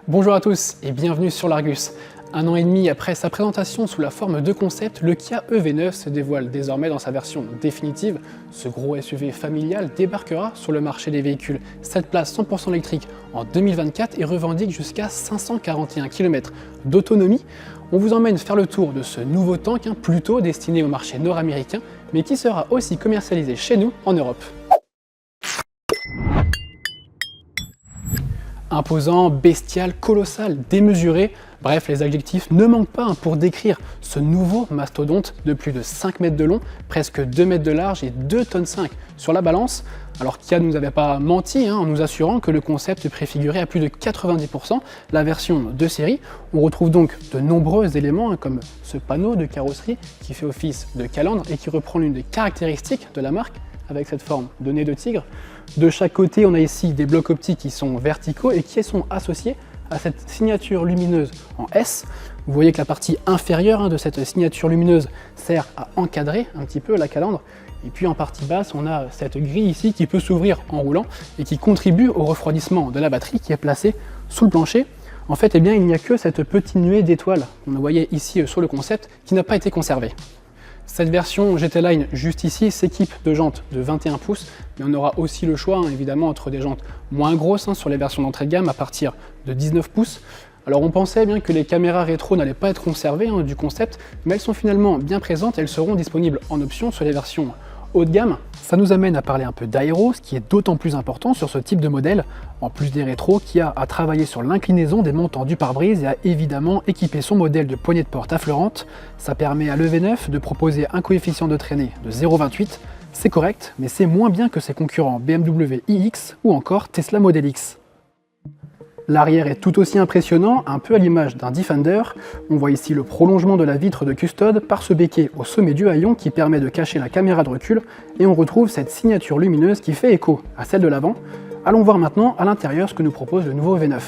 Bonjour à tous et bienvenue sur l'Argus. Un an et demi après sa présentation sous la forme de concept, le Kia EV9 se dévoile désormais dans sa version définitive. Ce gros SUV familial débarquera sur le marché des véhicules 7 places 100% électriques en 2024 et revendique jusqu'à 541 km d'autonomie. On vous emmène faire le tour de ce nouveau tank, plutôt destiné au marché nord-américain, mais qui sera aussi commercialisé chez nous en Europe. Imposant, bestial, colossal, démesuré, bref, les adjectifs ne manquent pas pour décrire ce nouveau mastodonte de plus de 5 mètres de long, presque 2 mètres de large et 2,5 tonnes sur la balance. Alors Kia ne nous avait pas menti en nous assurant que le concept préfigurait à plus de 90% la version de série. On retrouve donc de nombreux éléments comme ce panneau de carrosserie qui fait office de calandre et qui reprend l'une des caractéristiques de la marque avec cette forme de nez de tigre. De chaque côté, on a ici des blocs optiques qui sont verticaux et qui sont associés à cette signature lumineuse en S. Vous voyez que la partie inférieure de cette signature lumineuse sert à encadrer un petit peu la calandre. Et puis en partie basse, on a cette grille ici qui peut s'ouvrir en roulant et qui contribue au refroidissement de la batterie qui est placée sous le plancher. En fait, il n'y a que cette petite nuée d'étoiles qu'on voyait ici sur le concept qui n'a pas été conservée. Cette version GT Line juste ici s'équipe de jantes de 21 pouces, mais on aura aussi le choix évidemment entre des jantes moins grosses sur les versions d'entrée de gamme à partir de 19 pouces. Alors on pensait bien que les caméras rétro n'allaient pas être conservées du concept, mais elles sont finalement bien présentes et elles seront disponibles en option sur les versions haut de gamme. Ça nous amène à parler un peu d'aéro, ce qui est d'autant plus important sur ce type de modèle. En plus des rétros, Kia a travaillé sur l'inclinaison des montants du pare-brise et a évidemment équipé son modèle de poignée de porte affleurante. Ça permet à l'EV9 de proposer un coefficient de traînée de 0,28. C'est correct, mais c'est moins bien que ses concurrents BMW iX ou encore Tesla Model X. L'arrière est tout aussi impressionnant, un peu à l'image d'un Defender. On voit ici le prolongement de la vitre de custode par ce béquet au sommet du haillon qui permet de cacher la caméra de recul, et on retrouve cette signature lumineuse qui fait écho à celle de l'avant. Allons voir maintenant à l'intérieur ce que nous propose le nouveau V9.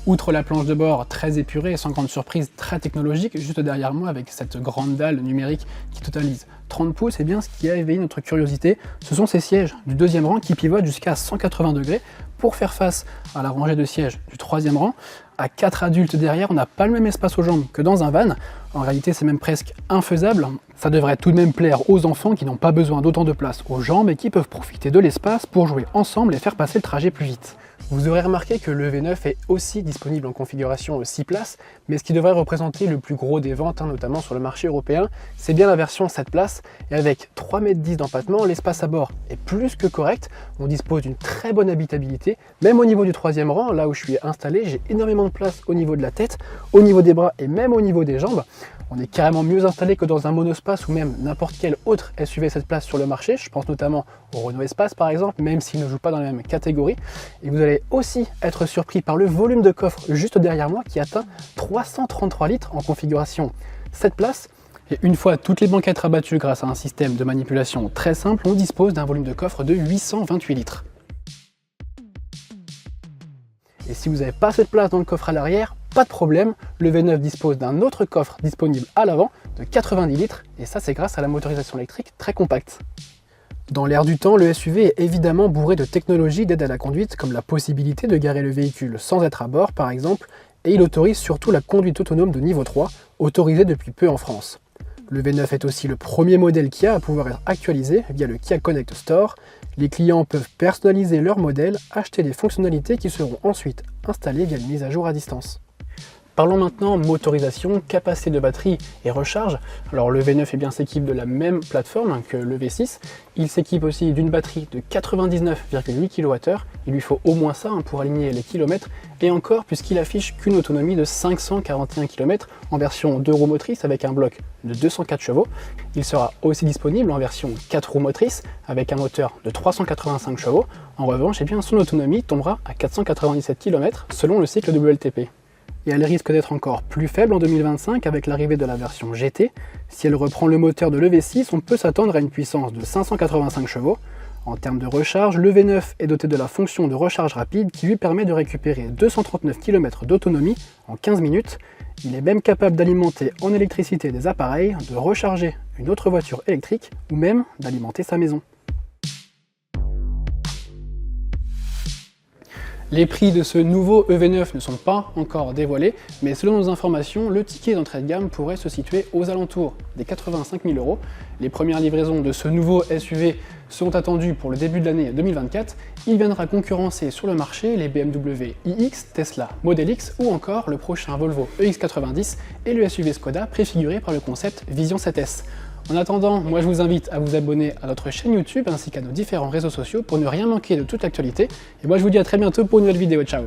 Outre la planche de bord très épurée et sans grande surprise très technologique, juste derrière moi avec cette grande dalle numérique qui totalise 30 pouces, et bien ce qui a éveillé notre curiosité, ce sont ces sièges du deuxième rang qui pivotent jusqu'à 180 degrés pour faire face à la rangée de sièges du troisième rang. À 4 adultes derrière, on n'a pas le même espace aux jambes que dans un van. En réalité, c'est même presque infaisable. Ça devrait tout de même plaire aux enfants qui n'ont pas besoin d'autant de place aux jambes et qui peuvent profiter de l'espace pour jouer ensemble et faire passer le trajet plus vite. Vous aurez remarqué que le V9 est aussi disponible en configuration 6 places, mais ce qui devrait représenter le plus gros des ventes, notamment sur le marché européen, c'est bien la version 7 places, et avec 3,10 m d'empattement, l'espace à bord est plus que correct. On dispose d'une très bonne habitabilité, même au niveau du troisième rang, là où je suis installé, j'ai énormément de place au niveau de la tête, au niveau des bras et même au niveau des jambes. On est carrément mieux installé que dans un monospace ou même n'importe quel autre SUV 7 places sur le marché. Je pense notamment au Renault Espace par exemple, même s'il ne joue pas dans la même catégorie. Et vous allez aussi être surpris par le volume de coffre juste derrière moi qui atteint 333 litres en configuration 7 places. Et une fois toutes les banquettes rabattues grâce à un système de manipulation très simple, on dispose d'un volume de coffre de 828 litres. Et si vous n'avez pas cette place dans le coffre à l'arrière, pas de problème, le V9 dispose d'un autre coffre disponible à l'avant de 90 litres, et ça c'est grâce à la motorisation électrique très compacte. Dans l'air du temps, le SUV est évidemment bourré de technologies d'aide à la conduite, comme la possibilité de garer le véhicule sans être à bord par exemple, et il autorise surtout la conduite autonome de niveau 3, autorisée depuis peu en France. Le V9 est aussi le premier modèle Kia à pouvoir être actualisé via le Kia Connect Store. Les clients peuvent personnaliser leur modèle, acheter des fonctionnalités qui seront ensuite installées via une mise à jour à distance. Parlons maintenant motorisation, capacité de batterie et recharge. Alors le V9 s'équipe de la même plateforme que le V6. Il s'équipe aussi d'une batterie de 99,8 kWh. Il lui faut au moins ça pour aligner les kilomètres. Et encore, puisqu'il affiche qu'une autonomie de 541 km en version 2 roues motrices avec un bloc de 204 chevaux. Il sera aussi disponible en version 4 roues motrices avec un moteur de 385 chevaux. En revanche, son autonomie tombera à 497 km selon le cycle WLTP. Et elle risque d'être encore plus faible en 2025 avec l'arrivée de la version GT. Si elle reprend le moteur de l'EV6, on peut s'attendre à une puissance de 585 chevaux. En termes de recharge, le V9 est doté de la fonction de recharge rapide qui lui permet de récupérer 239 km d'autonomie en 15 minutes. Il est même capable d'alimenter en électricité des appareils, de recharger une autre voiture électrique ou même d'alimenter sa maison. Les prix de ce nouveau EV9 ne sont pas encore dévoilés, mais selon nos informations, le ticket d'entrée de gamme pourrait se situer aux alentours des 85 000 €. Les premières livraisons de ce nouveau SUV sont attendues pour le début de l'année 2024. Il viendra concurrencer sur le marché les BMW iX, Tesla Model X ou encore le prochain Volvo EX90 et le SUV Skoda préfiguré par le concept Vision 7S. En attendant, moi je vous invite à vous abonner à notre chaîne YouTube ainsi qu'à nos différents réseaux sociaux pour ne rien manquer de toute l'actualité. Et moi je vous dis à très bientôt pour une nouvelle vidéo. Ciao!